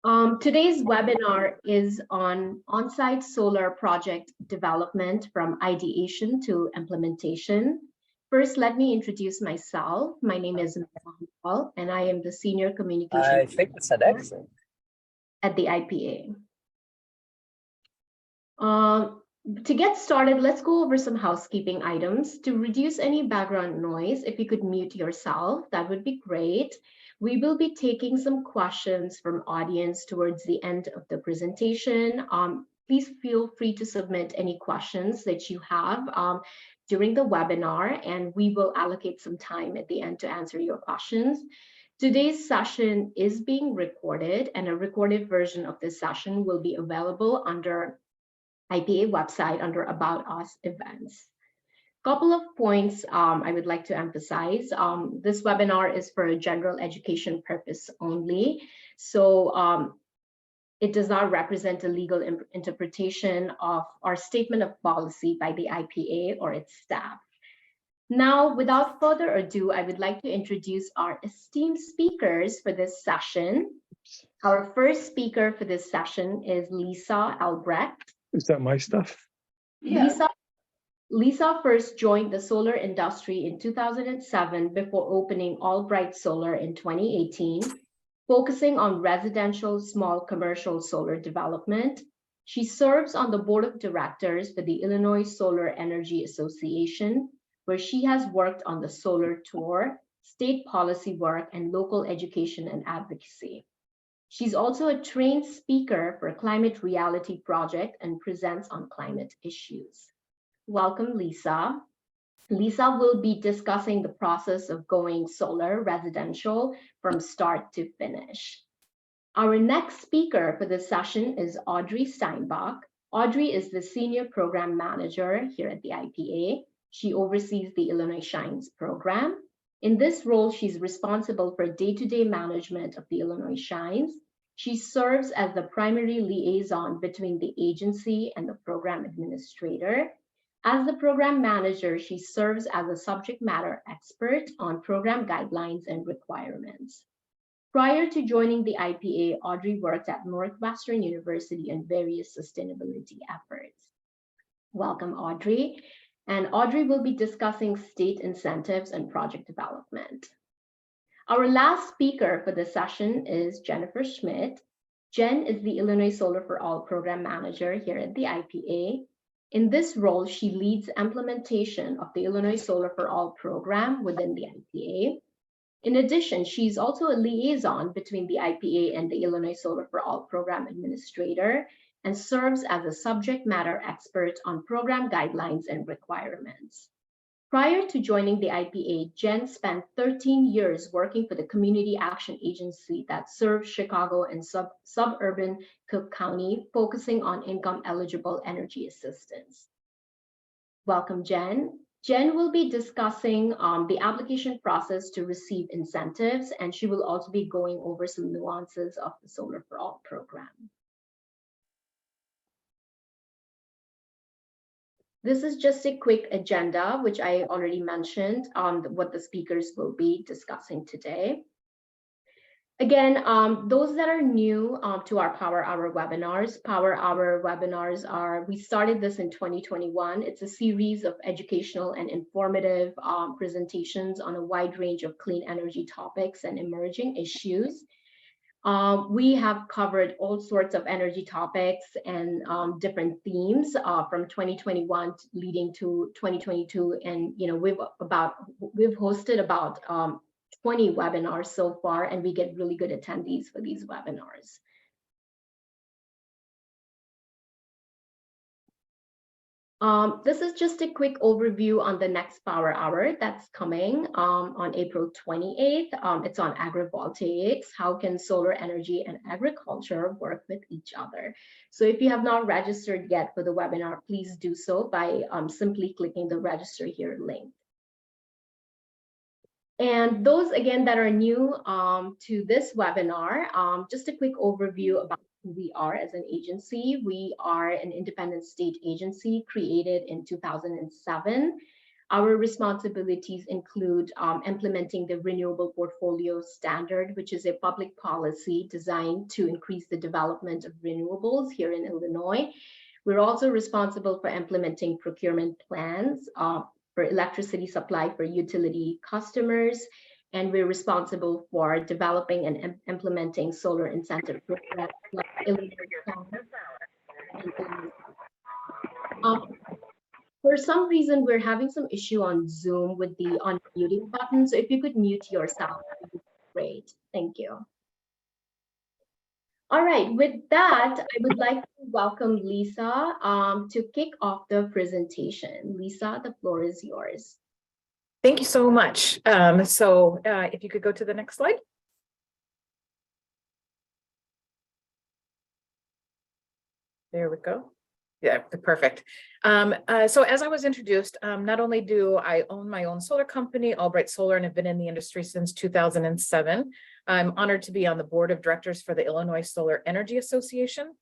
Today's webinar is on on-site solar project development from ideation to implementation. First, let me introduce myself. My name is Paul, and I am the Senior Communication I think it's an excellent. At the IPA. To get started, let's go over some housekeeping items. To reduce any background noise, if you could mute yourself, that would be great. We will be taking some questions from audience towards the end of the presentation. Please feel free to submit any questions that you have during the webinar, and we will allocate some time at the end to answer your questions. Today's session is being recorded, and a recorded version of this session will be available under IPA website under About Us events. Couple of points I would like to emphasize. This webinar is for a general education purpose only. So it does not represent a legal interpretation of our statement of policy by the IPA or its staff. Now, without further ado, I would like to introduce our esteemed speakers for this session. Our first speaker for this session is Lisa Albrecht. Is that my stuff? Yeah. Lisa first joined the solar industry in 2007 before opening Albright Solar in 2018, focusing on residential small commercial solar development. She serves on the board of directors for the Illinois Solar Energy Association, where she has worked on the solar tour, state policy work, and local education and advocacy. She's also a trained speaker for Climate Reality Project and presents on climate issues. Welcome, Lisa. Lisa will be discussing the process of going solar residential from start to finish. Our next speaker for this session is Audrey Steinbach. Audrey is the Senior Program Manager here at the IPA. She oversees the Illinois Shines program. In this role, she's responsible for day-to-day management of the Illinois Shines. She serves as the primary liaison between the agency and the program administrator. As the program manager, she serves as a subject matter expert on program guidelines and requirements. Prior to joining the IPA, Audrey worked at Northwestern University on various sustainability efforts. Welcome, Audrey. And Audrey will be discussing state incentives and project development. Our last speaker for this session is Jennifer Schmidt. Jen is the Illinois Solar for All program manager here at the IPA. In this role, she leads implementation of the Illinois Solar for All program within the IPA. In addition, she's also a liaison between the IPA and the Illinois Solar for All program administrator and serves as a subject matter expert on program guidelines and requirements. Prior to joining the IPA, Jen spent 13 years working for the Community Action Agency that serves Chicago and suburban Cook County, focusing on income-eligible energy assistance. Welcome, Jen. Jen will be discussing the application process to receive incentives, and she will also be going over some nuances of the Solar for All program. This is just a quick agenda, which I already mentioned on what the speakers will be discussing today. Again, those that are new to our Power Hour webinars, we started this in 2021. It's a series of educational and informative presentations on a wide range of clean energy topics and emerging issues. We have covered all sorts of energy topics and different themes from 2021 leading to 2022, and we've hosted about 20 webinars so far, and we get really good attendees for these webinars. This is just a quick overview on the next Power Hour that's coming on April 28th. It's on agrivoltaics. How can solar energy and agriculture work with each other? So if you have not registered yet for the webinar, please do so by simply clicking the register here link. And those, again, that are new to this webinar, just a quick overview about who we are as an agency. We are an independent state agency created in 2007. Our responsibilities include implementing the Renewable Portfolio Standard, which is a public policy designed to increase the development of renewables here in Illinois. We're also responsible for implementing procurement plans for electricity supply for utility customers, and we're responsible for developing and implementing solar incentive programs like Illinois Power and Illinois. For some reason, we're having some issue on Zoom with the unmuting button. So if you could mute yourself, that would be great. Thank you. All right, with that, I would like to welcome Lisa to kick off the presentation. Lisa, the floor is yours. Thank you so much. If you could go to the next slide. There we go. Yeah, perfect. So as I was introduced, not only do I own my own solar company, Albright Solar, and have been in the industry since 2007, I'm honored to be on the board of directors for the Illinois Solar Energy Association.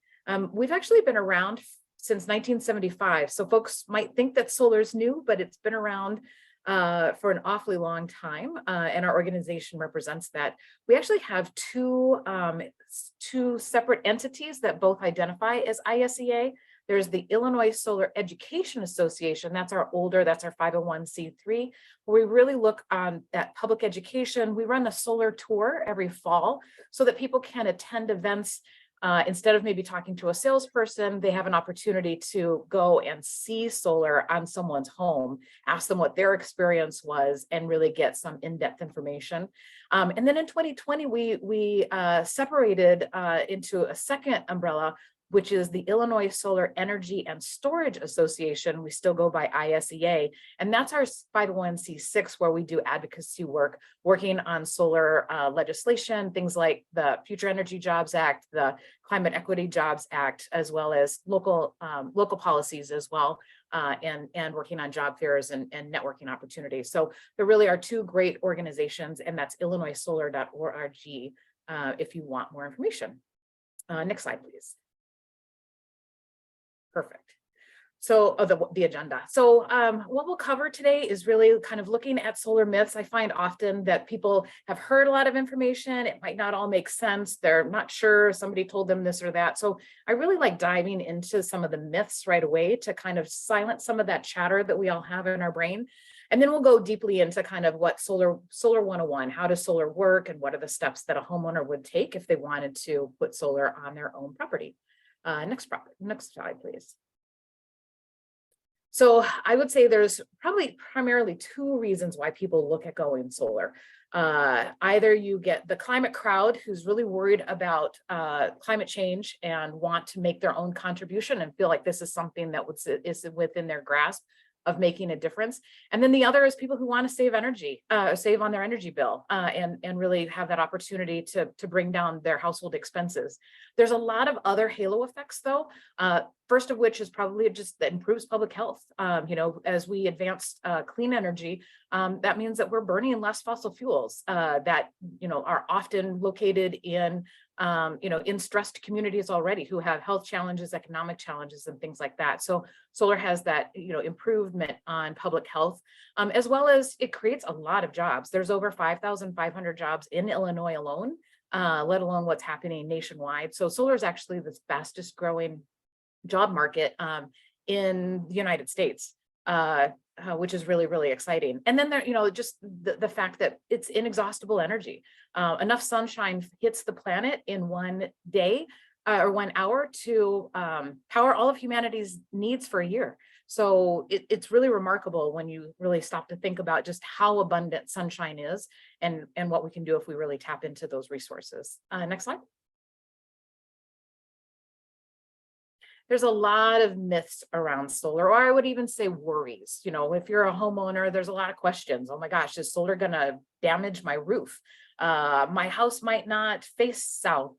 We've actually been around since 1975. So folks might think that solar is new, but it's been around for an awfully long time, and our organization represents that. We actually have two separate entities that both identify as ISEA. There's the Illinois Solar Education Association. That's our 501c3, where we really look at public education. We run a solar tour every fall so that people can attend events. Instead of maybe talking to a salesperson, they have an opportunity to go and see solar on someone's home, ask them what their experience was, and really get some in-depth information. And then in 2020, we separated into a second umbrella, which is the Illinois Solar Energy and Storage Association. We still go by ISEA, and that's our 501c6, where we do advocacy work, working on solar legislation, things like the Future Energy Jobs Act, the Climate Equity Jobs Act, as well as local policies as well, and working on job fairs and networking opportunities. So there really are two great organizations, and that's illinoissolar.org if you want more information. Next slide, please. Perfect. So the agenda. So what we'll cover today is really kind of looking at solar myths. I find often that people have heard a lot of information. It might not all make sense. They're not sure. Somebody told them this or that. So I really like diving into some of the myths right away to kind of silence some of that chatter that we all have in our brain. And then we'll go deeply into kind of what solar 101, how does solar work, and what are the steps that a homeowner would take if they wanted to put solar on their own property. Next slide, please. So I would say there's probably primarily two reasons why people look at going solar. Either you get the climate crowd who's really worried about climate change and want to make their own contribution and feel like this is something that is within their grasp of making a difference. And then the other is people who want to save energy, save on their energy bill, and really have that opportunity to bring down their household expenses. There's a lot of other halo effects though. First of which is probably just that improves public health. As we advance clean energy, that means that we're burning less fossil fuels that are often located in in stressed communities already who have health challenges, economic challenges, and things like that. So solar has that improvement on public health, as well as it creates a lot of jobs. There's over 5,500 jobs in Illinois alone, let alone what's happening nationwide. So solar is actually the fastest growing job market in the United States, which is really, really exciting. And then there, just the fact that it's inexhaustible energy. Enough sunshine hits the planet in one day or 1 hour to power all of humanity's needs for a year. So it's really remarkable when you really stop to think about just how abundant sunshine is and what we can do if we really tap into those resources. Next slide. There's a lot of myths around solar, or I would even say worries. If you're a homeowner, there's a lot of questions. Oh my gosh, is solar gonna damage my roof? My house might not face south.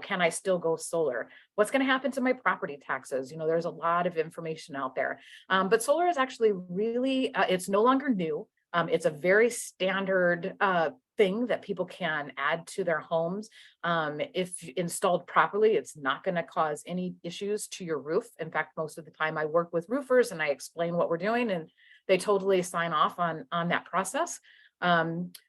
Can I still go solar? What's gonna happen to my property taxes? There's a lot of information out there. But solar is actually really, it's no longer new. It's a very standard thing that people can add to their homes. If installed properly, it's not going to cause any issues to your roof. In fact, most of the time I work with roofers and I explain what we're doing, and they totally sign off on that process.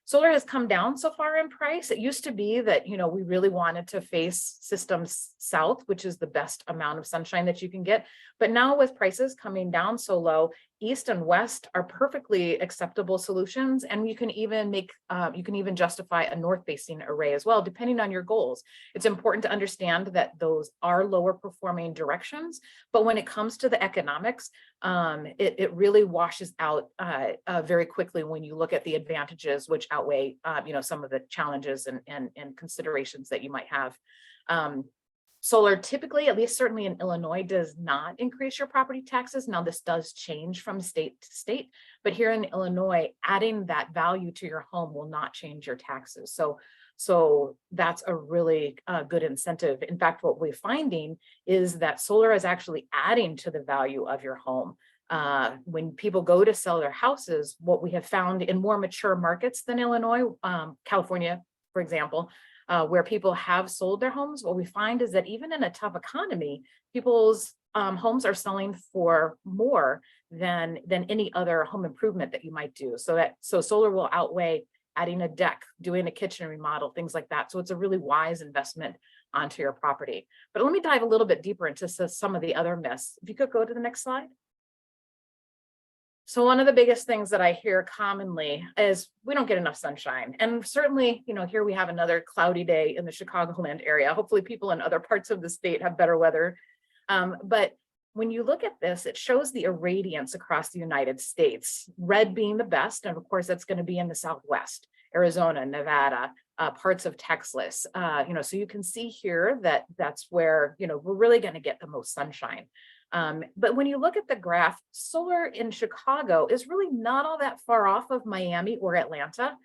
Solar has come down so far in price. It used to be that, you know, we really wanted to face systems south, which is the best amount of sunshine that you can get. But now with prices coming down so low, east and west are perfectly acceptable solutions. And you can even justify a north facing array as well, depending on your goals. It's important to understand that those are lower performing directions, but when it comes to the economics, it really washes out very quickly when you look at the advantages, which outweigh you know, some of the challenges and considerations that you might have. Solar typically, at least certainly in Illinois, does not increase your property taxes. Now, this does change from state to state, but here in Illinois, adding that value to your home will not change your taxes. So that's a really good incentive. In fact, what we're finding is that solar is actually adding to the value of your home. When people go to sell their houses, what we have found in more mature markets than Illinois, California, for example, where people have sold their homes, what we find is that even in a tough economy, people's homes are selling for more than any other home improvement that you might do. So solar will outweigh adding a deck, doing a kitchen remodel, things like that. So it's a really wise investment onto your property. But let me dive a little bit deeper into some of the other myths. If you could go to the next slide. So one of the biggest things that I hear commonly is we don't get enough sunshine. And certainly, you know, here we have another cloudy day in the Chicagoland area. Hopefully people in other parts of the state have better weather. But when you look at this, it shows the irradiance across the United States, red being the best. And of course, that's going to be in the Southwest, Arizona, Nevada, parts of Texas. You know, so you can see here that that's where, you know, we're really going to get the most sunshine. But when you look at the graph, solar in Chicago is really not all that far off of Miami or Atlanta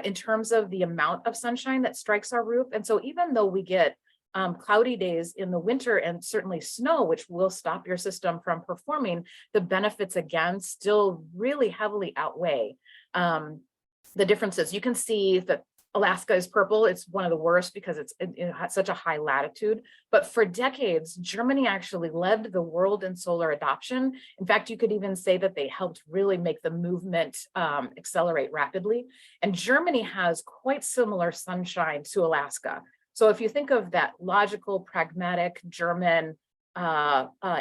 in terms of the amount of sunshine that strikes our roof. And so even though we get cloudy days in the winter and certainly snow, which will stop your system from performing, the benefits again still really heavily outweigh the differences. You can see that Alaska is purple. It's one of the worst because it's at such a high latitude. But for decades, Germany actually led the world in solar adoption. In fact, you could even say that they helped really make the movement accelerate rapidly. And Germany has quite similar sunshine to Alaska. So if you think of that logical, pragmatic German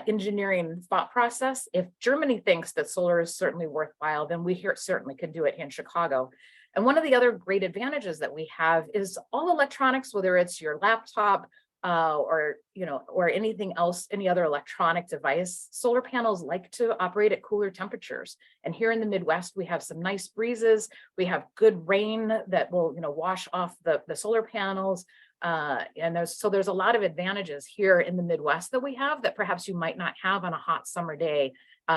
engineering thought process, if Germany thinks that solar is certainly worthwhile, then we here certainly could do it in Chicago. And one of the other great advantages that we have is all electronics, whether it's your laptop or anything else, any other electronic device, solar panels like to operate at cooler temperatures. And here in the Midwest, we have some nice breezes. We have good rain that will, wash off the solar panels. And there's a lot of advantages here in the Midwest that we have that perhaps you might not have on a hot summer day,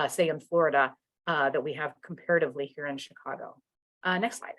say in Florida, that we have comparatively here in Chicago. Next slide.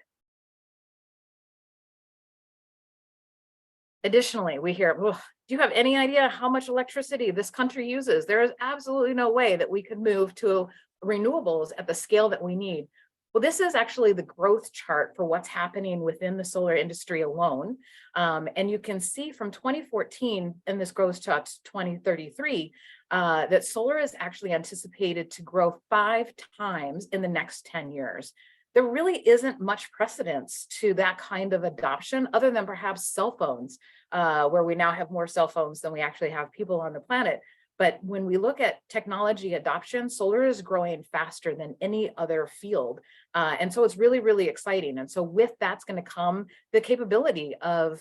Additionally, we hear, well, do you have any idea how much electricity this country uses? There is absolutely no way that we could move to renewables at the scale that we need. Well, this is actually the growth chart for what's happening within the solar industry alone. And you can see from 2014, and this grows to 2033, that solar is actually anticipated to grow 5 times in the next 10 years. There really isn't much precedence to that kind of adoption other than perhaps cell phones, where we now have more cell phones than we actually have people on the planet. But when we look at technology adoption, solar is growing faster than any other field. And so it's really, really exciting. And so with that's going to come the capability of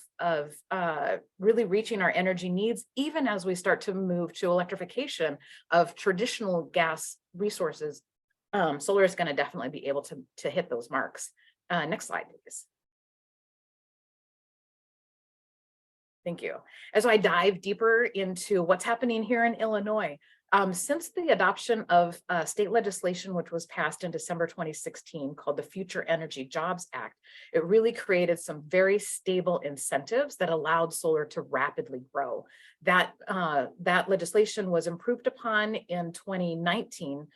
really reaching our energy needs, even as we start to move to electrification of traditional gas resources. Solar is going to definitely be able to hit those marks. Next slide, please. Thank you. As I dive deeper into what's happening here in Illinois, since the adoption of state legislation, which was passed in December 2016, called the Future Energy Jobs Act, it really created some very stable incentives that allowed solar to rapidly grow. That legislation was improved upon in 2019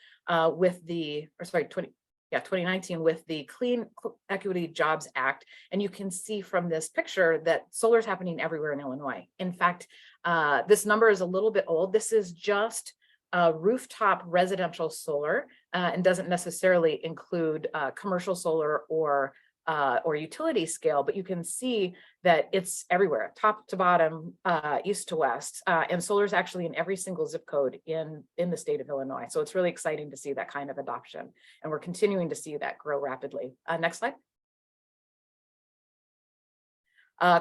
with the 2019 with the Clean Equity Jobs Act. And you can see from this picture that solar is happening everywhere in Illinois. In fact, this number is a little bit old. This is just rooftop residential solar and doesn't necessarily include commercial solar or utility scale, but you can see that it's everywhere, top to bottom, east to west, and solar is actually in every single zip code in the state of Illinois. So it's really exciting to see that kind of adoption, and we're continuing to see that grow rapidly. Next slide.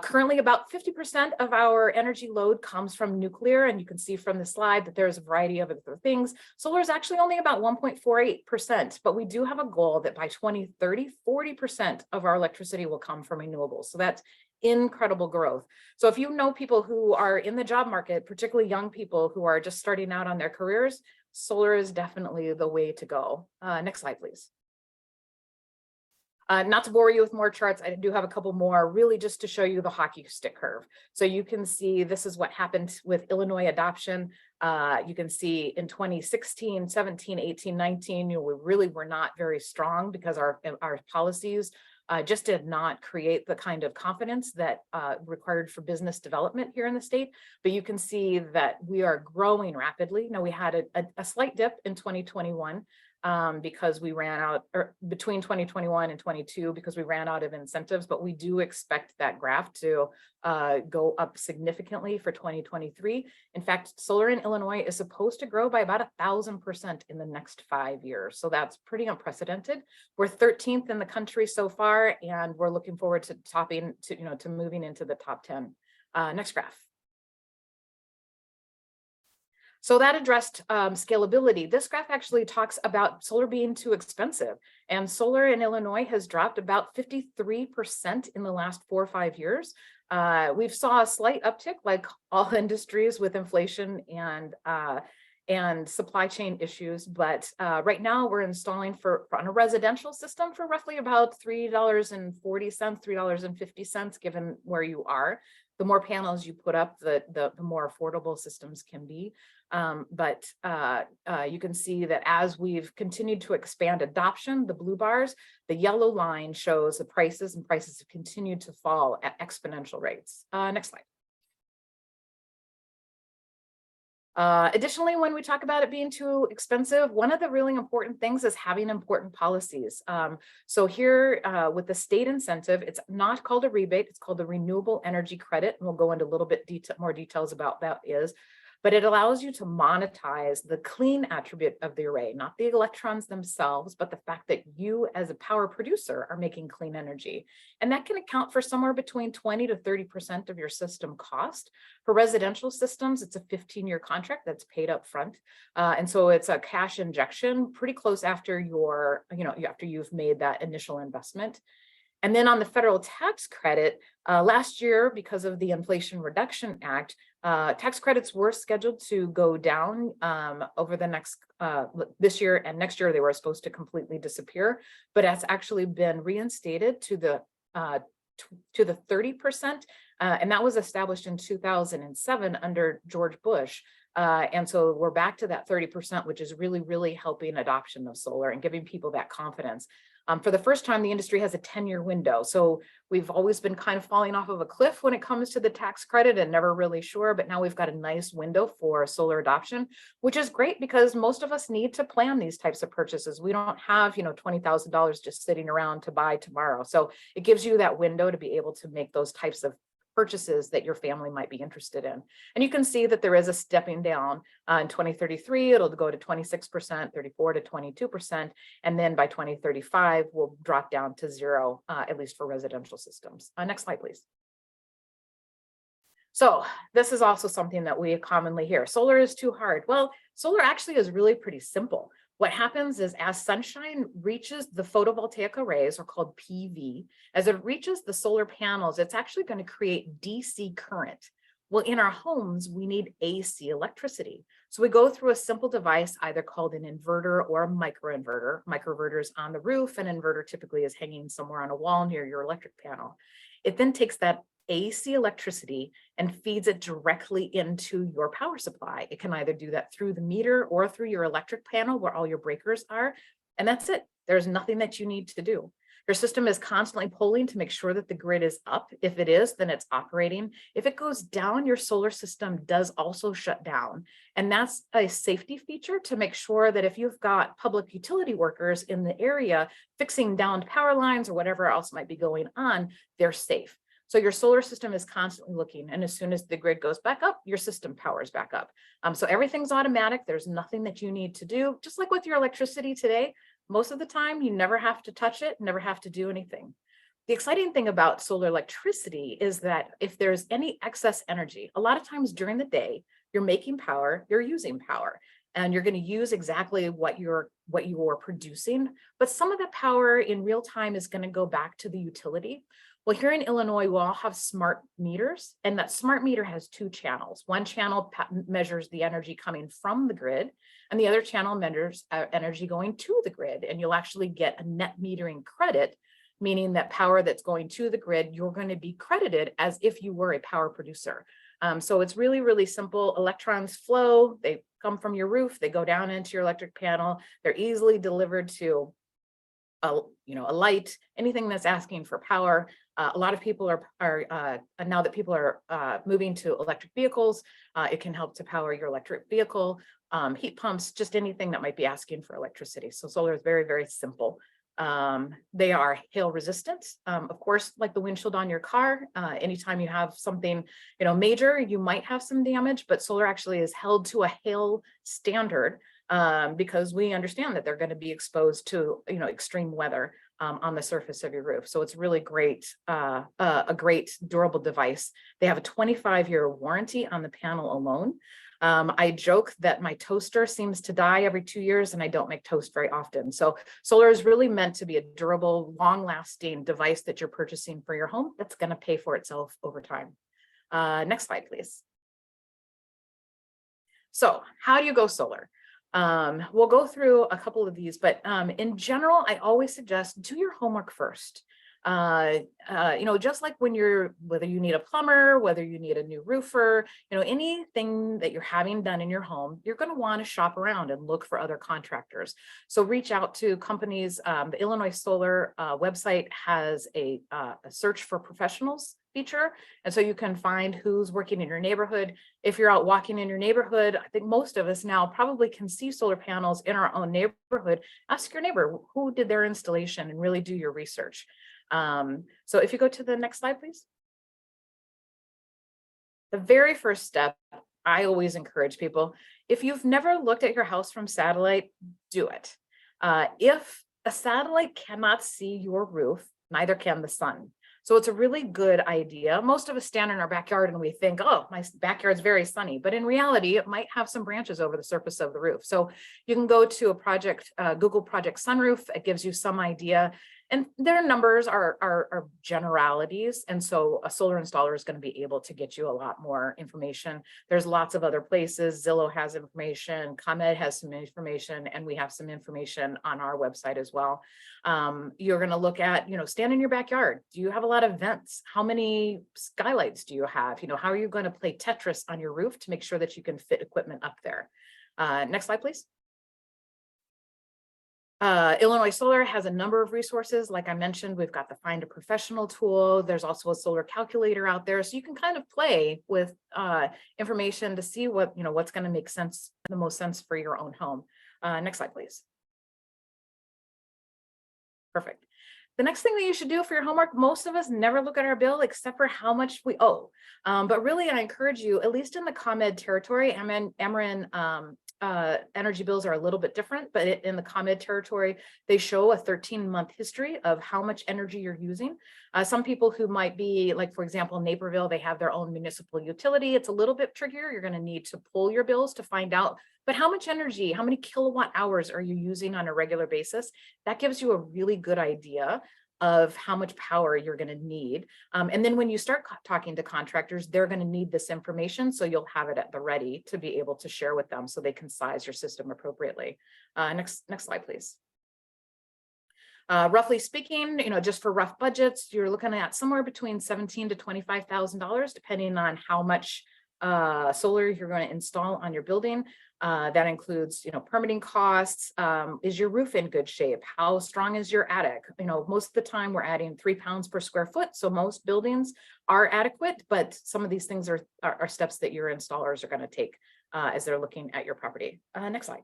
Currently, about 50% of our energy load comes from nuclear, and you can see from the slide that there's a variety of other things. Solar is actually only about 1.48%, but we do have a goal that by 2030, 40% of our electricity will come from renewables. So that's incredible growth. So if you know people who are in the job market, particularly young people who are just starting out on their careers, solar is definitely the way to go. Next slide, please. Not to bore you with more charts, I do have a couple more, really just to show you the hockey stick curve. So you can see this is what happened with Illinois adoption. You can see in 2016, 17, 18, 19, we really were not very strong because our policies just did not create the kind of confidence that required for business development here in the state. But you can see that we are growing rapidly. Now, we had a slight dip in 2021. Because we ran out, or between 2021 and 22, because we ran out of incentives, but we do expect that graph to go up significantly for 2023. In fact, solar in Illinois is supposed to grow by about 1,000% in the next 5 years. So that's pretty unprecedented. We're 13th in the country so far, and we're looking forward to to moving into the top 10. Next graph. So that addressed scalability. This graph actually talks about solar being too expensive, and solar in Illinois has dropped about 53% in the last 4 or 5 years. We've saw a slight uptick, like all industries, with inflation and supply chain issues, but right now we're installing on a residential system for roughly about $3.40, $3.50, given where you are. The more panels you put up, the more affordable systems can be. But you can see that as we've continued to expand adoption, the blue bars, the yellow line shows the prices, and prices have continued to fall at exponential rates. Next slide. Additionally, when we talk about it being too expensive, one of the really important things is having important policies. So here with the state incentive, it's not called a rebate, it's called the Renewable Energy Credit. And we'll go into a little bit more details about that is. But it allows you to monetize the clean attribute of the array, not the electrons themselves, but the fact that you as a power producer are making clean energy. And that can account for somewhere between 20 to 30% of your system cost. For residential systems, it's a 15-year contract that's paid up front. And so it's a cash injection pretty close after after you've made that initial investment. And then on the federal tax credit, last year, because of the Inflation Reduction Act, tax credits were scheduled to go down over the next, this year and next year. They were supposed to completely disappear, but it's actually been reinstated to the 30%. And that was established in 2007 under George Bush. And so we're back to that 30%, which is really, really helping adoption of solar and giving people that confidence. For the first time, the industry has a 10-year window. So we've always been kind of falling off of a cliff when it comes to the tax credit and never really sure, but now we've got a nice window for solar adoption, which is great because most of us need to plan these types of purchases. We don't have, $20,000 just sitting around to buy tomorrow. So it gives you that window to be able to make those types of purchases that your family might be interested in. And you can see that there is a stepping down. In 2033, it'll go to 26%, 34 to 22%. And then by 2035, we'll drop down to 0, at least for residential systems. Next slide, please. So this is also something that we commonly hear. Solar is too hard. Well, solar actually is really pretty simple. What happens is as sunshine reaches the photovoltaic arrays, or called PV, as it reaches the solar panels, it's actually going to create DC current. Well, in our homes, we need AC electricity. So we go through a simple device, either called an inverter or a microinverter. Microinverter is on the roof, and inverter typically is hanging somewhere on a wall near your electric panel. It then takes that AC electricity and feeds it directly into your power supply. It can either do that through the meter or through your electric panel where all your breakers are. And that's it. There's nothing that you need to do. Your system is constantly polling to make sure that the grid is up. If it is, then it's operating. If it goes down, your solar system does also shut down. And that's a safety feature to make sure that if you've got public utility workers in the area fixing downed power lines or whatever else might be going on, they're safe. So your solar system is constantly looking, and as soon as the grid goes back up, your system powers back up. So everything's automatic. There's nothing that you need to do. Just like with your electricity today, most of the time you never have to touch it, never have to do anything. The exciting thing about solar electricity is that if there's any excess energy, a lot of times during the day, you're making power, you're using power, and you're going to use exactly what you're producing. But some of that power in real time is going to go back to the utility. Well, here in Illinois, we all have smart meters, and that smart meter has two channels. One channel measures the energy coming from the grid, and the other channel measures energy going to the grid. And you'll actually get a net metering credit, meaning that power that's going to the grid, you're going to be credited as if you were a power producer. So it's really, really simple. Electrons flow, they come from your roof, they go down into your electric panel, they're easily delivered to a light, anything that's asking for power. A lot of people are now that people are moving to electric vehicles, it can help to power your electric vehicle, heat pumps, just anything that might be asking for electricity. So solar is very, very simple. They are hail resistant. Of course, like the windshield on your car, anytime you have something, major, you might have some damage, but solar actually is held to a hail standard because we understand that they're going to be exposed to, extreme weather on the surface of your roof. So it's really great, a great durable device. They have a 25-year warranty on the panel alone. I joke that my toaster seems to die every 2 years and I don't make toast very often. So solar is really meant to be a durable, long-lasting device that you're purchasing for your home that's going to pay for itself over time. Next slide, please. So how do you go solar? We'll go through a couple of these, but in general, I always suggest do your homework first. Just like whether you need a plumber, whether you need a new roofer, anything that you're having done in your home, you're going to want to shop around and look for other contractors. So reach out to companies. The Illinois Solar website has a search for professionals feature. And so you can find who's working in your neighborhood. If you're out walking in your neighborhood, I think most of us now probably can see solar panels in our own neighborhood. Ask your neighbor who did their installation and really do your research. So if you go to the next slide, please. The very first step, I always encourage people, if you've never looked at your house from satellite, do it. If a satellite cannot see your roof, neither can the sun. So it's a really good idea. Most of us stand in our backyard and we think, oh, my backyard's very sunny, but in reality, it might have some branches over the surface of the roof. So you can go to a project, Google Project Sunroof. It gives you some idea. And their numbers are generalities. And so a solar installer is going to be able to get you a lot more information. There's lots of other places. Zillow has information, ComEd has some information, and we have some information on our website as well. You're going to look at, stand in your backyard. Do you have a lot of vents? How many skylights do you have? How are you going to play Tetris on your roof to make sure that you can fit equipment up there? Next slide, please. Illinois Solar has a number of resources. Like I mentioned, we've got the Find a Professional tool. There's also a solar calculator out there. So you can kind of play with information to see what's going to make sense, the most sense for your own home. Next slide, please. Perfect. The next thing that you should do for your homework, most of us never look at our bill except for how much we owe. But really, I encourage you, at least in the ComEd territory, Ameren energy bills are a little bit different, but in the ComEd territory, they show a 13-month history of how much energy you're using. Some people who might be, like, for example, Naperville, they have their own municipal utility. It's a little bit trickier. You're going to need to pull your bills to find out, but how much energy, how many kilowatt hours are you using on a regular basis? That gives you a really good idea of how much power you're going to need. And then when you start talking to contractors, they're going to need this information. So you'll have it at the ready to be able to share with them so they can size your system appropriately. Next slide, please. Roughly speaking, just for rough budgets, you're looking at somewhere between $17,000 to $25,000, depending on how much solar you're going to install on your building. That includes, permitting costs. Is your roof in good shape? How strong is your attic? Most of the time we're adding 3 pounds per square foot. So most buildings are adequate, but some of these things are steps that your installers are going to take as they're looking at your property. Next slide.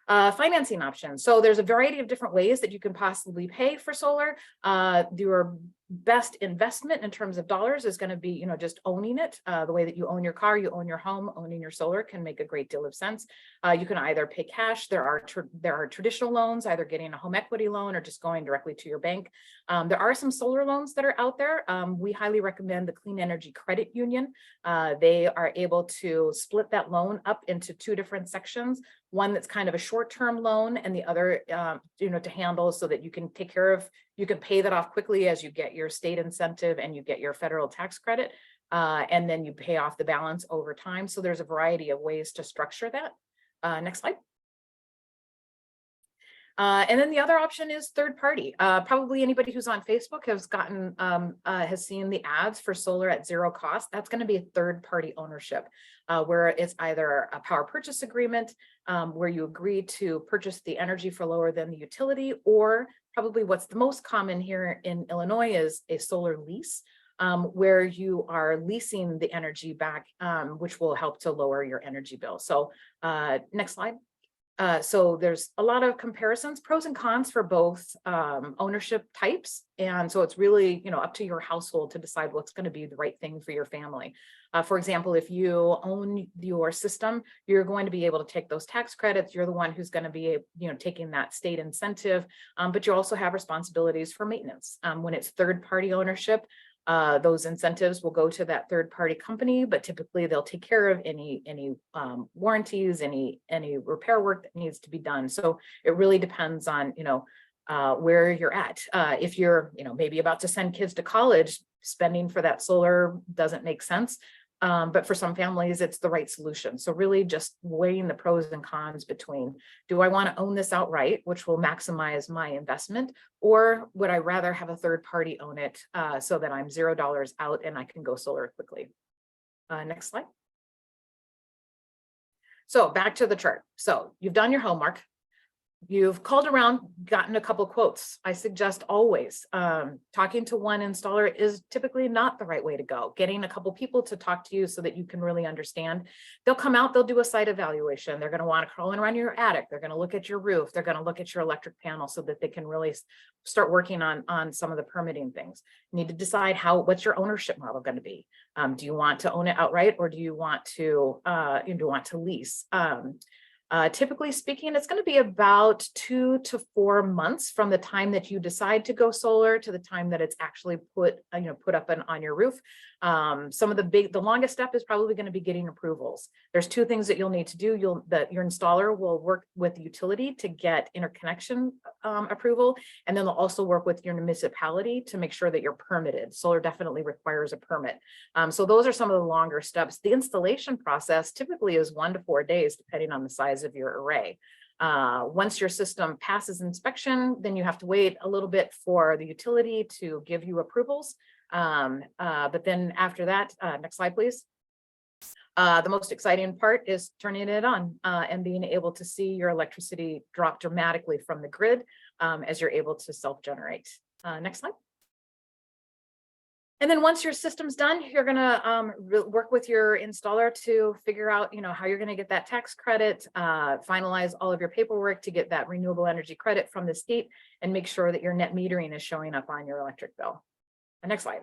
Financing options. So there's a variety of different ways that you can possibly pay for solar. Your best investment in terms of dollars is going to be, just owning it. The way that you own your car, you own your home, owning your solar can make a great deal of sense. You can either pay cash. There are traditional loans, either getting a home equity loan or just going directly to your bank. There are some solar loans that are out there. We highly recommend the Clean Energy Credit Union. They are able to split that loan up into 2 different sections. One that's kind of a short-term loan, and the other, to handle so that you can you can pay that off quickly as you get your state incentive and you get your federal tax credit, and then you pay off the balance over time. So there's a variety of ways to structure that. Next slide. And then the other option is third party. Probably anybody who's on Facebook has seen the ads for solar at zero cost. That's going to be a third party ownership, where it's either a power purchase agreement, where you agree to purchase the energy for lower than the utility, or probably what's the most common here in Illinois is a solar lease, where you are leasing the energy back, which will help to lower your energy bill. So next slide. So there's a lot of comparisons, pros and cons for both ownership types. And so it's really, up to your household to decide what's going to be the right thing for your family. For example, if you own your system, you're going to be able to take those tax credits. You're the one who's going to be, taking that state incentive, but you also have responsibilities for maintenance. When it's third party ownership, those incentives will go to that third party company, but typically they'll take care of any warranties, any repair work that needs to be done. So it really depends on, where you're at. If you're, maybe about to send kids to college, spending for that solar doesn't make sense. But for some families, it's the right solution. So really just weighing the pros and cons between, do I want to own this outright, which will maximize my investment, or would I rather have a third party own it so that I'm $0 out and I can go solar quickly? Next slide. So back to the chart. So you've done your homework. You've called around, gotten a couple quotes. I suggest always talking to one installer is typically not the right way to go. Getting a couple people to talk to you so that you can really understand. They'll come out, they'll do a site evaluation. They're going to want to crawl in around your attic. They're going to look at your roof. They're going to look at your electric panel so that they can really start working on some of the permitting things. You need to decide what's your ownership model going to be. Do you want to own it outright, or do you want to lease? Typically speaking, it's going to be about 2 to 4 months from the time that you decide to go solar to the time that it's actually put up on your roof. The longest step is probably going to be getting approvals. There's 2 things that you'll need to do. Your installer will work with the utility to get interconnection approval, and then they'll also work with your municipality to make sure that you're permitted. Solar definitely requires a permit. So those are some of the longer steps. The installation process typically is 1 to 4 days, depending on the size of your array. Once your system passes inspection, then you have to wait a little bit for the utility to give you approvals. But then after that, next slide, please. The most exciting part is turning it on and being able to see your electricity drop dramatically from the grid as you're able to self-generate. Next slide. And then once your system's done, you're going to work with your installer to figure out, how you're going to get that tax credit, finalize all of your paperwork to get that renewable energy credit from the state, and make sure that your net metering is showing up on your electric bill. Next slide.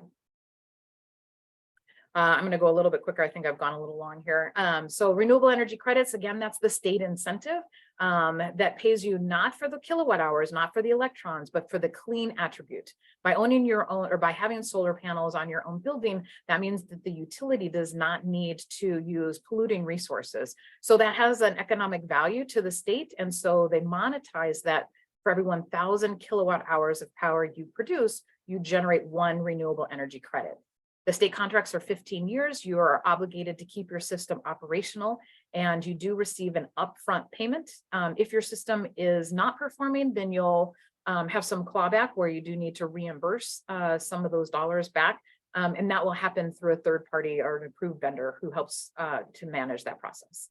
I'm going to go a little bit quicker. I think I've gone a little long here. So renewable energy credits, again, that's the state incentive that pays you not for the kilowatt hours, not for the electrons, but for the clean attribute. By owning your own, or by having solar panels on your own building, that means that the utility does not need to use polluting resources. So that has an economic value to the state. And so they monetize that. For every 1,000 kilowatt hours of power you produce, you generate 1 renewable energy credit. The state contracts are 15 years. You are obligated to keep your system operational, and you do receive an upfront payment. If your system is not performing, then you'll have some clawback where you do need to reimburse some of those dollars back. And that will happen through a third party or an approved vendor who helps to manage that process.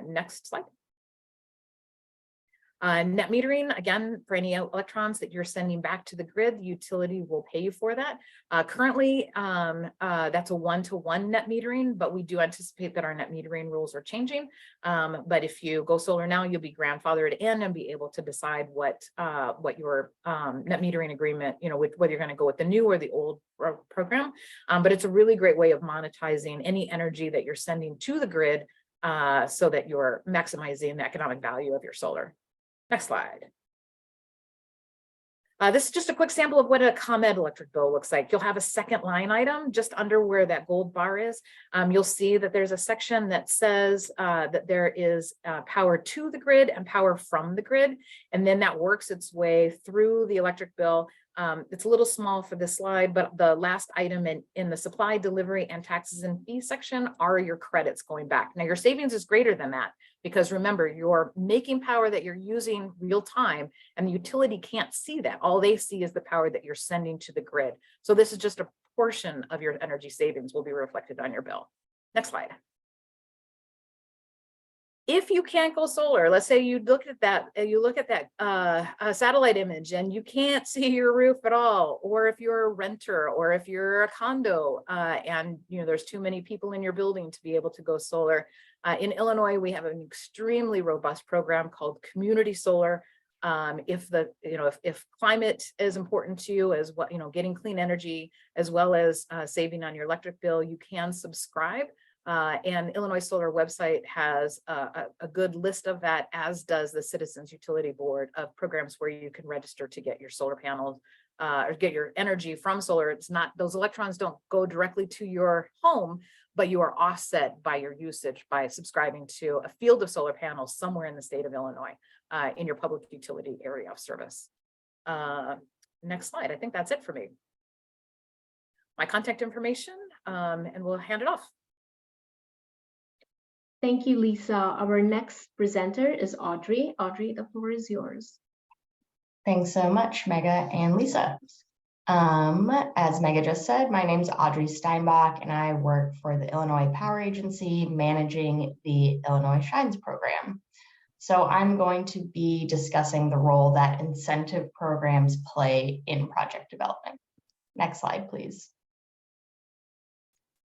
Next slide. Net metering, again, for any electrons that you're sending back to the grid, the utility will pay you for that. Currently, that's a 1-to-1 net metering, but we do anticipate that our net metering rules are changing. But if you go solar now, you'll be grandfathered in and be able to decide what your net metering agreement, with whether you're going to go with the new or the old program. But it's a really great way of monetizing any energy that you're sending to the grid so that you're maximizing the economic value of your solar. Next slide. This is just a quick sample of what a ComEd electric bill looks like. You'll have a second line item just under where that gold bar is. You'll see that there's a section that says that there is power to the grid and power from the grid. And then that works its way through the electric bill. It's a little small for this slide, but the last item in the supply, delivery, and taxes and fees section are your credits going back. Now your savings is greater than that, because remember, you're making power that you're using real time, and the utility can't see that. All they see is the power that you're sending to the grid. So this is just a portion of your energy savings will be reflected on your bill. Next slide. If you can't go solar, let's say you look at that satellite image and you can't see your roof at all, or if you're a renter, or if you're a condo and there's too many people in your building to be able to go solar. In Illinois, we have an extremely robust program called community solar. If climate is important to you, as well, getting clean energy as well as saving on your electric bill, you can subscribe. And Illinois Solar website has a good list of that, as does the Citizens Utility Board, of programs where you can register to get your solar panels or get your energy from solar. It's not, those electrons don't go directly to your home, but you are offset by your usage by subscribing to a field of solar panels somewhere in the state of Illinois in your public utility area of service. Next slide. I think that's it for me. My contact information, and we'll hand it off. Thank you, Lisa. Our next presenter is Audrey. Audrey, the floor is yours. Thanks so much, Mega and Lisa. As Mega just said, my name is Audrey Steinbach, and I work for the Illinois Power Agency, managing the Illinois Shines program. So I'm going to be discussing the role that incentive programs play in project development. Next slide, please.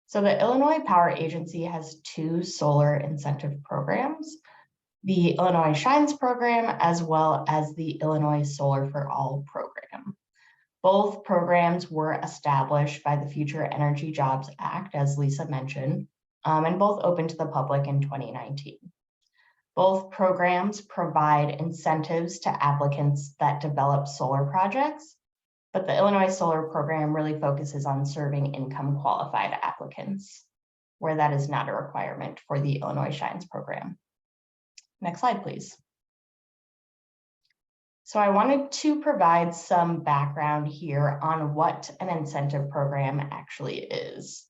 So the Illinois Power Agency has two solar incentive programs, the Illinois Shines program, as well as the Illinois Solar for All program. Both programs were established by the Future Energy Jobs Act, as Lisa mentioned, and both opened to the public in 2019. Both programs provide incentives to applicants that develop solar projects, but the Illinois Solar program really focuses on serving income qualified applicants, where that is not a requirement for the Illinois Shines program. Next slide, please. So I wanted to provide some background here on what an incentive program actually is,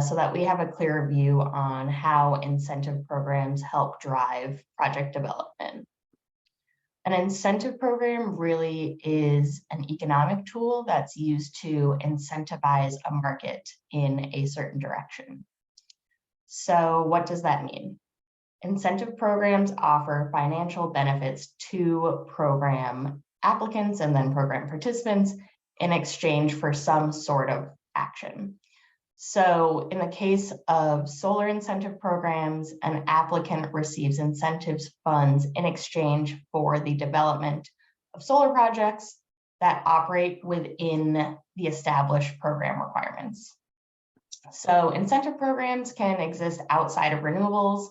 so that we have a clear view on how incentive programs help drive project development. An incentive program really is an economic tool that's used to incentivize a market in a certain direction. So what does that mean? Incentive programs offer financial benefits to program applicants and then program participants in exchange for some sort of action. So in the case of solar incentive programs, an applicant receives incentives funds in exchange for the development of solar projects that operate within the established program requirements. So incentive programs can exist outside of renewables,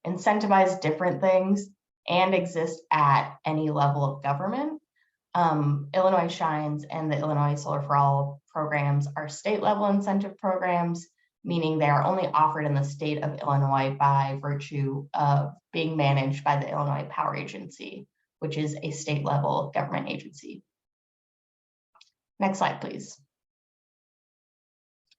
incentivize different things, and exist at any level of government. Illinois Shines and the Illinois Solar for All programs are state level incentive programs, meaning they are only offered in the state of Illinois by virtue of being managed by the Illinois Power Agency, which is a state level government agency. Next slide, please.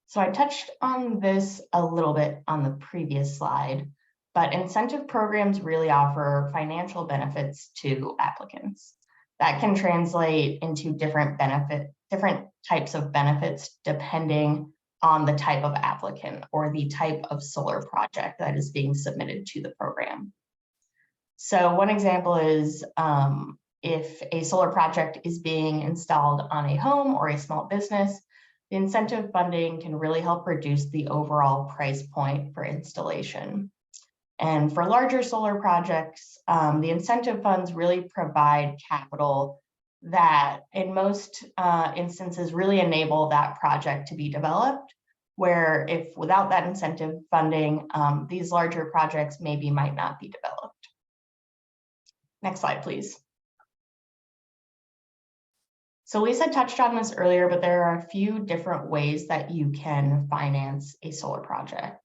So I touched on this a little bit on the previous slide, but incentive programs really offer financial benefits to applicants. That can translate into different benefit different types of benefits depending on the type of applicant or the type of solar project that is being submitted to the program. So one example is if a solar project is being installed on a home or a small business, the incentive funding can really help reduce the overall price point for installation. And for larger solar projects, the incentive funds really provide capital that in most instances really enable that project to be developed, where if without that incentive funding, these larger projects maybe might not be developed. Next slide, please. So Lisa touched on this earlier, but there are a few different ways that you can finance a solar project.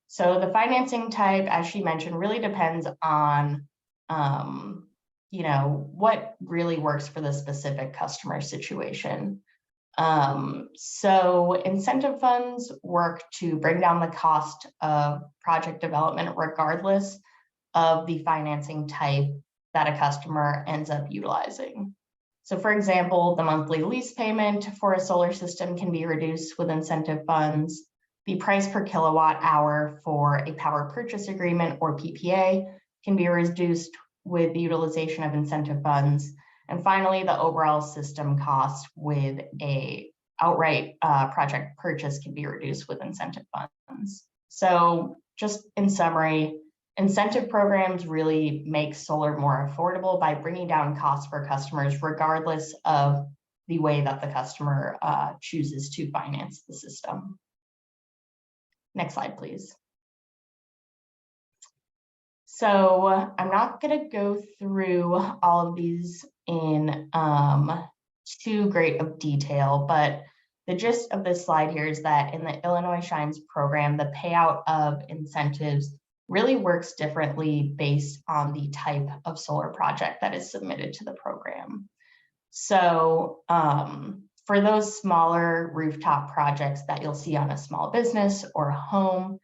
So the financing type, as she mentioned, really depends on what really works for the specific customer situation. So incentive funds work to bring down the cost of project development regardless of the financing type that a customer ends up utilizing. So for example, the monthly lease payment for a solar system can be reduced with incentive funds. The price per kilowatt hour for a power purchase agreement or PPA can be reduced with the utilization of incentive funds. And finally, the overall system cost with a outright project purchase can be reduced with incentive funds. So just in summary, incentive programs really make solar more affordable by bringing down costs for customers, regardless of the way that the customer chooses to finance the system. Next slide, please. So I'm not going to go through all of these in too great of detail, but the gist of this slide here is that in the Illinois Shines program, the payout of incentives really works differently based on the type of solar project that is submitted to the program. So for those smaller rooftop projects that you'll see on a small business or a home,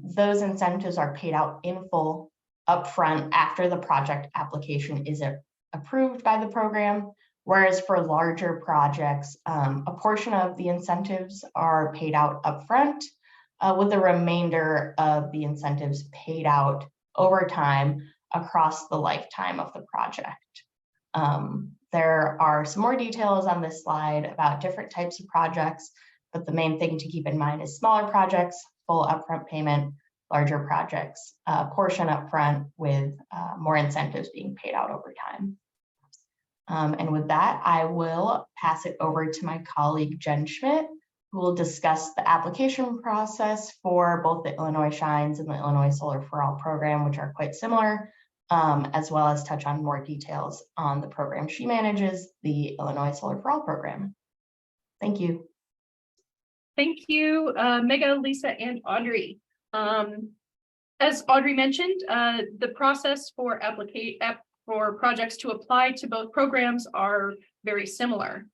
those incentives are paid out in full upfront after the project application is approved by the program. Whereas for larger projects, a portion of the incentives are paid out upfront, with the remainder of the incentives paid out over time across the lifetime of the project. There are some more details on this slide about different types of projects, but the main thing to keep in mind is smaller projects, full upfront payment, larger projects, portion upfront with more incentives being paid out over time. And with that, I will pass it over to my colleague, Jen Schmidt, who will discuss the application process for both the Illinois Shines and the Illinois Solar for All program, which are quite similar, as well as touch on more details on the program she manages, the Illinois Solar for All program. Thank you. Thank you, Mega, Lisa, and Audrey. As Audrey mentioned, the process for projects to apply to both programs are very similar.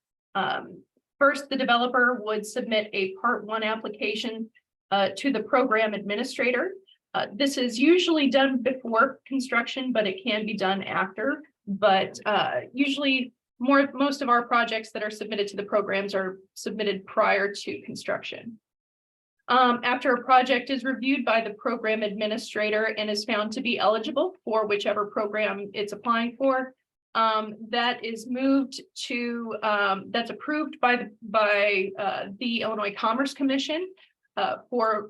First, the developer would submit a Part 1 application to the program administrator. This is usually done before construction, but it can be done after. But usually, most of our projects that are submitted to the programs are submitted prior to construction. After a project is reviewed by the program administrator and is found to be eligible for whichever program it's applying for, that is moved to that's approved by the Illinois Commerce Commission for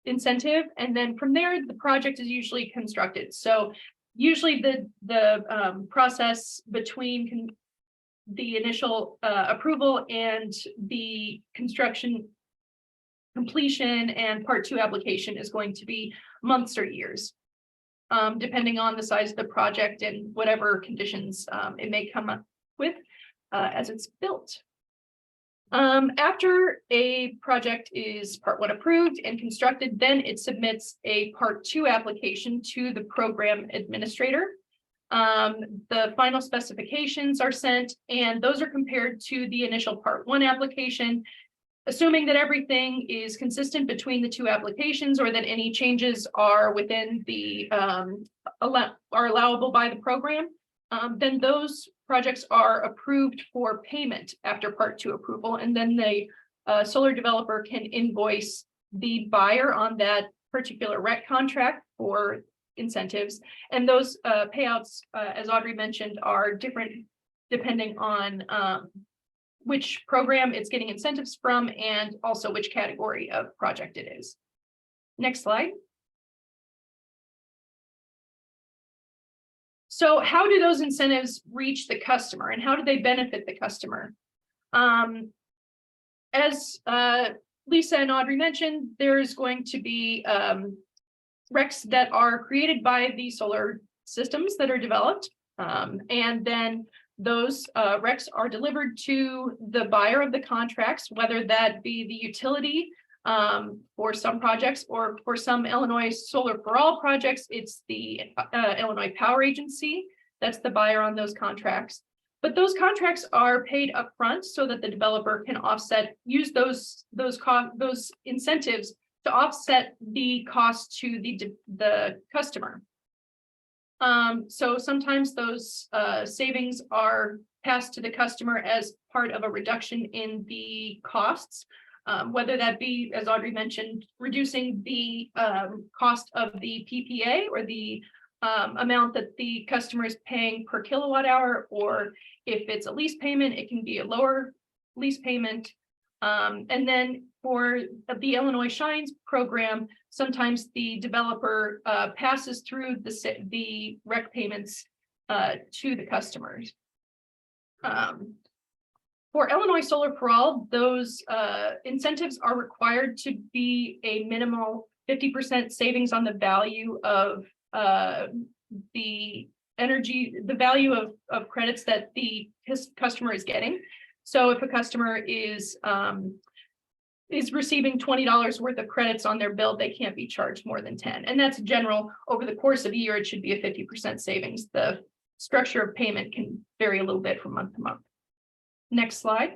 incentive, and then from there the project is usually constructed. So usually the process between the initial approval and the construction completion and Part 2 application is going to be months or years, depending on the size of the project and whatever conditions it may come up with as it's built. After a project is Part 1 approved and constructed, then it submits a Part 2 application to the program administrator. The final specifications are sent, and those are compared to the initial Part 1 application, assuming that everything is consistent between the two applications or that any changes are within the are allowable by the program. then those projects are approved for payment after Part 2 approval, and then the solar developer can invoice the buyer on that particular REC contract for incentives. And those payouts, as Audrey mentioned, are different depending on which program it's getting incentives from and also which category of project it is. Next slide. So how do those incentives reach the customer and how do they benefit the customer? As Lisa and Audrey mentioned, there's going to be RECs that are created by the solar systems that are developed. And then those RECs are delivered to the buyer of the contracts, whether that be the utility for some projects, or for some Illinois Solar for All projects, it's the Illinois Power Agency that's the buyer on those contracts. But those contracts are paid upfront so that the developer can use those incentives to offset the cost to the customer. So sometimes those savings are passed to the customer as part of a reduction in the costs, whether that be, as Audrey mentioned, reducing the cost of the PPA or the amount that the customer is paying per kilowatt hour, or if it's a lease payment, it can be a lower lease payment. And then for the Illinois Shines program, sometimes the developer passes through the REC payments to the customers. For Illinois Solar for All, those incentives are required to be a minimal 50% savings on the value of the energy, the value of credits that his customer is getting. So if a customer is receiving $20 worth of credits on their bill, they can't be charged more than 10. And that's general. Over the course of a year, it should be a 50% savings. The structure of payment can vary a little bit from month to month. Next slide.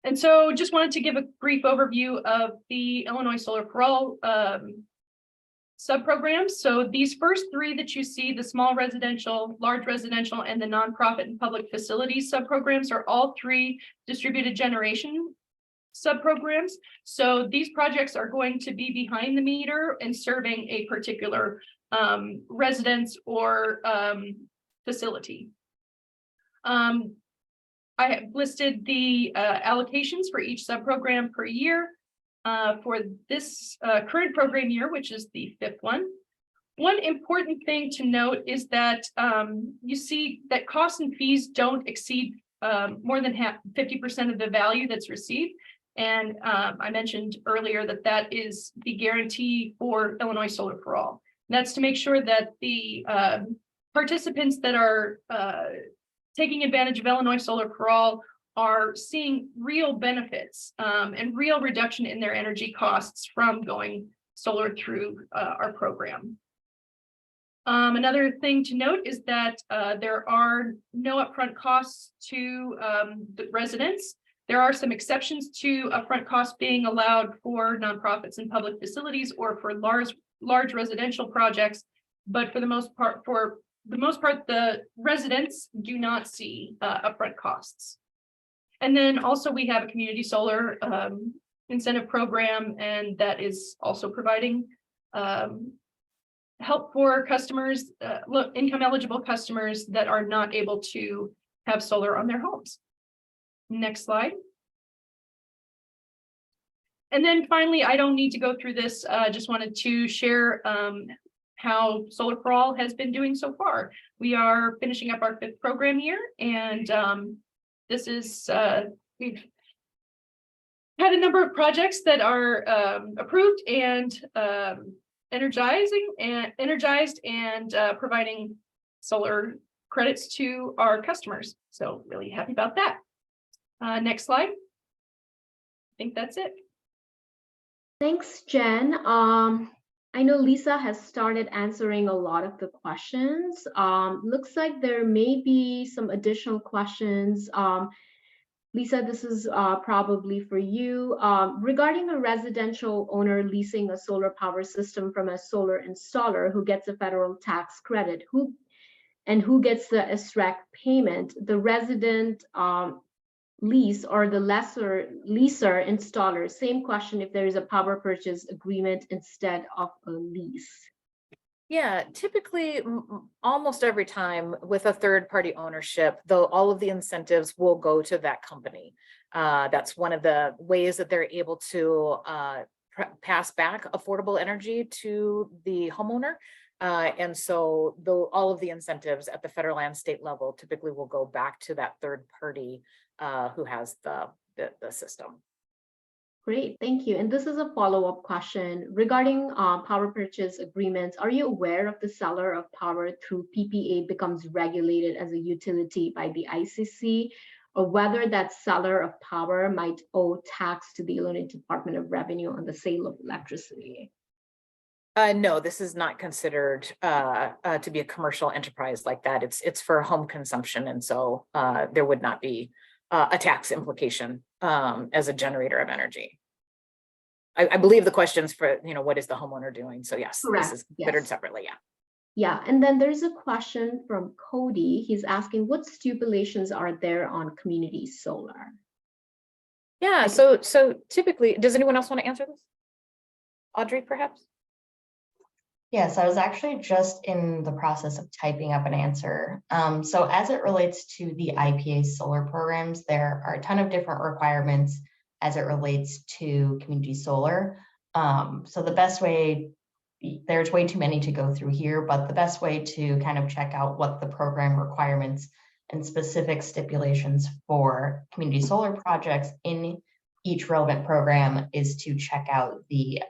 And so just wanted to give a brief overview of the Illinois Solar for All subprograms. So these first three that you see, the small residential, large residential, and the nonprofit and public facilities subprograms, are all three distributed generation subprograms. So these projects are going to be behind the meter and serving a particular residence or facility. I have listed the allocations for each subprogram per year. For this current program year, which is the fifth one. One important thing to note is that you see that costs and fees don't exceed more than 50% of the value that's received. And I mentioned earlier that that is the guarantee for Illinois Solar for All. And that's to make sure that the participants that are taking advantage of Illinois Solar for All are seeing real benefits and real reduction in their energy costs from going solar through our program. Another thing to note is that there are no upfront costs to the residents. There are some exceptions to upfront costs being allowed for nonprofits and public facilities or for large residential projects, but for the most part, the residents do not see upfront costs. And then also we have a community solar incentive program, and that is also providing help for customers, income eligible customers that are not able to have solar on their homes. Next slide. And then finally, I don't need to go through this. Just wanted to share how Solar for All has been doing so far. We are finishing up our fifth program year, and this is, we've had a number of projects that are approved and energized and providing solar credits to our customers. So really happy about that. Next slide. I think that's it. Thanks, Jen. I know Lisa has started answering a lot of the questions. Looks like there may be some additional questions. Lisa, this is probably for you. Regarding a residential owner leasing a solar power system from a solar installer who gets a federal tax credit, who and who gets the SREC payment, the resident lease or the leaser installer? Same question if there is a power purchase agreement instead of a lease. Yeah, typically, almost every time with a third party ownership, though, all of the incentives will go to that company. That's one of the ways that they're able to pass back affordable energy to the homeowner. And so though all of the incentives at the federal and state level typically will go back to that third party who has the system. Great, thank you. And this is a follow-up question regarding power purchase agreements. Are you aware of the seller of power through PPA becomes regulated as a utility by the ICC, or whether that seller of power might owe tax to the Illinois Department of Revenue on the sale of electricity? No, this is not considered to be a commercial enterprise like that. It's for home consumption, and so there would not be a tax implication as a generator of energy. I believe the question's for, what is the homeowner doing? So yes, Correct. this is considered Yes. separately, yeah. Yeah, and then there's a question from Cody. He's asking, what stipulations are there on community solar? Yeah, so typically, does anyone else want to answer this? Audrey, perhaps? Yes, I was actually just in the process of typing up an answer. So as it relates to the IPA solar programs, there are a ton of different requirements as it relates to community solar. So the best way, there's way too many to go through here, but the best way to kind of check out what the program requirements and specific stipulations for community solar projects in each relevant program is to check out the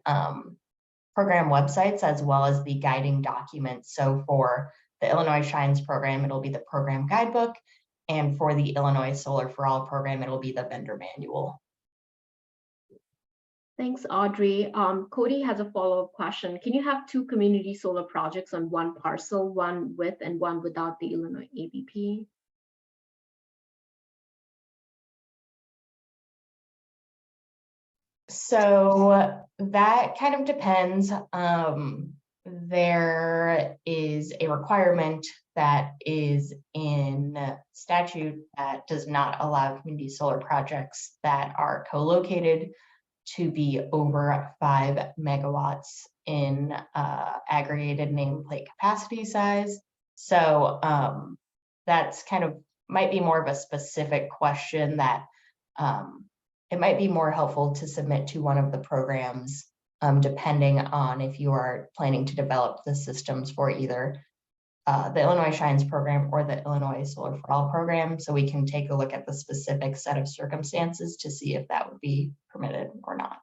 program websites as well as the guiding documents. So for the Illinois Shines program, it'll be the program guidebook. And for the Illinois Solar for All program, it'll be the vendor manual. Thanks, Audrey. Cody has a follow-up question. Can you have two community solar projects on one parcel, one with and one without the Illinois ABP? So that kind of depends. There is a requirement that is in statute that does not allow community solar projects that are co-located to be over 5 megawatts in aggregated nameplate capacity size. So that's kind of might be more of a specific question that it might be more helpful to submit to one of the programs, depending on if you are planning to develop the systems for either the Illinois Shines program or the Illinois Solar for All program. So we can take a look at the specific set of circumstances to see if that would be permitted or not.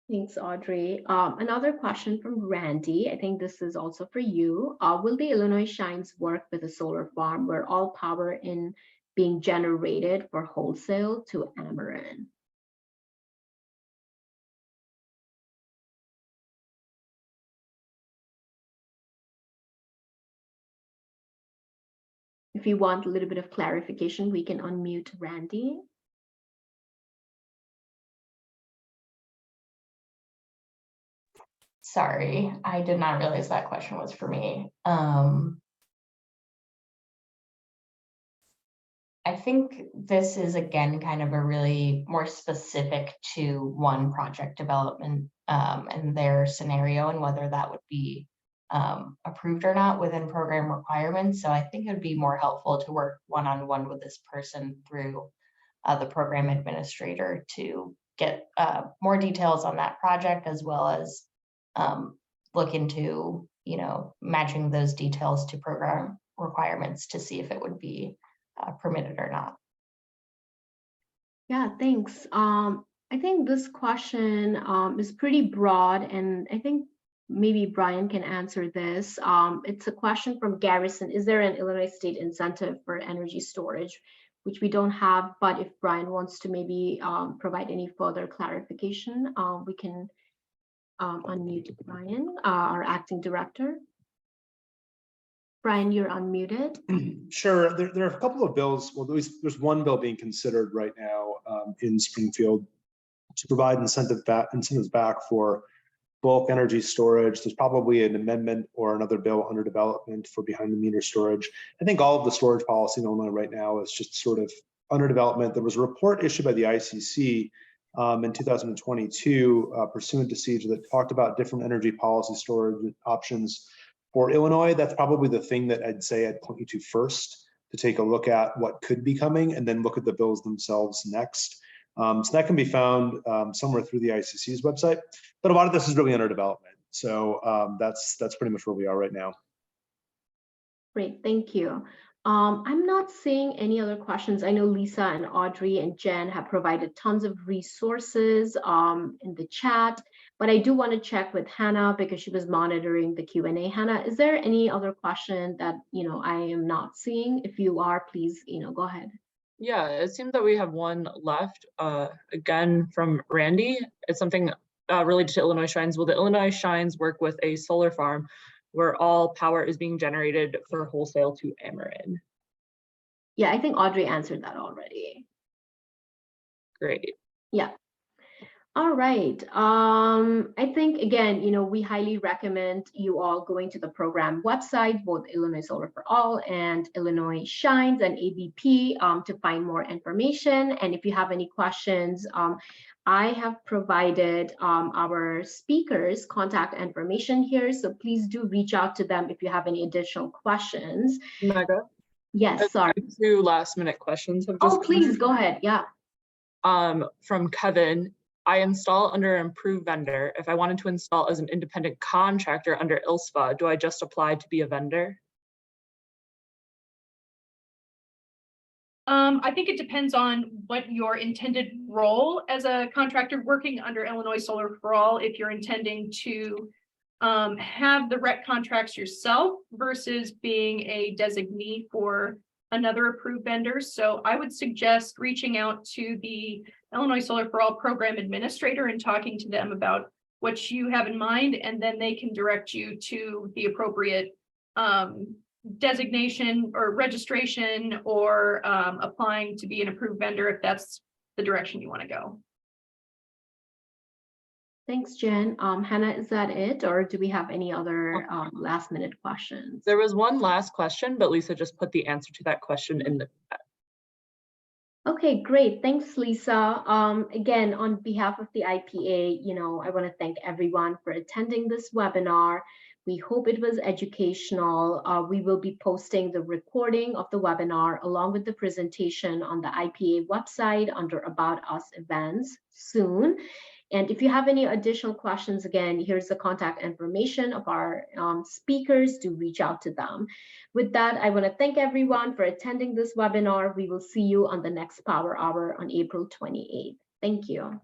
Thanks, Audrey. Another question from Randy. I think this is also for you. Will the Illinois Shines work with a solar farm where all power in being generated for wholesale to Ameren? If you want a little bit of clarification, we can unmute Randy. Sorry, I did not realize that question was for me. I think this is, again, kind of a really more specific to one project development and their scenario and whether that would be approved or not within program requirements. So I think it would be more helpful to work one-on-one with this person through the program administrator to get more details on that project, as well as look into, matching those details to program requirements to see if it would be permitted or not. Yeah, thanks. I think this question is pretty broad, and I think maybe Brian can answer this. It's a question from Garrison. Is there an Illinois state incentive for energy storage, which we don't have, but if Brian wants to maybe provide any further clarification, we can unmute Brian, our acting director. Brian, you're unmuted. Sure. There are a couple of bills. Well, there's one bill being considered right now in Springfield to provide incentives back for bulk energy storage. There's probably an amendment or another bill under development for behind the meter storage. I think all of the storage policy in Illinois right now is just sort of under development. There was a report issued by the ICC in 2022 pursuant to siege that talked about different energy policy storage options for Illinois. That's probably the thing that I'd say I'd point you to first to take a look at what could be coming and then look at the bills themselves next. So that can be found somewhere through the ICC's website, but a lot of this is really under development. So that's pretty much where we are right now. Great, thank you. I'm not seeing any other questions. I know Lisa and Audrey and Jen have provided tons of resources in the chat, but I do want to check with Hannah because she was monitoring the Q&A. Hannah, is there any other question that I am not seeing? If you are, please go ahead. Yeah, it seems that we have one left, again from Randy. It's something related to Illinois Shines. Will the Illinois Shines work with a solar farm where all power is being generated for wholesale to Ameren? Yeah, I think Audrey answered that already. Great. Yeah. All right. I think, again, we highly recommend you all going to the program website, both Illinois Solar for All and Illinois Shines and ABP to find more information. And if you have any questions, I have provided our speakers' contact information here. So please do reach out to them if you have any additional questions. Mega. Yes, sorry. 2 last-minute questions have just Oh, please go ahead. Yeah. From Kevin. I install under an approved vendor. If I wanted to install as an independent contractor under ILSPA, do I just apply to be a vendor? I think it depends on what your intended role as a contractor working under Illinois Solar for All. If you're intending to have the REC contracts yourself versus being a designee for another approved vendor. So I would suggest reaching out to the Illinois Solar for All program administrator and talking to them about what you have in mind, and then they can direct you to the appropriate designation or registration or applying to be an approved vendor if that's the direction you want to go. Thanks, Jen. Hannah, is that it, or do we have any other last minute questions? There was one last question, but Lisa just put the answer to that question in the chat. Okay, great. Thanks, Lisa. Again, on behalf of the IPA, I want to thank everyone for attending this webinar. We hope it was educational. We will be posting the recording of the webinar along with the presentation on the IPA website under About Us events soon. And if you have any additional questions, again, here's the contact information of our speakers to reach out to them. With that, I want to thank everyone for attending this webinar. We will see you on the next Power Hour on April 28th. Thank you.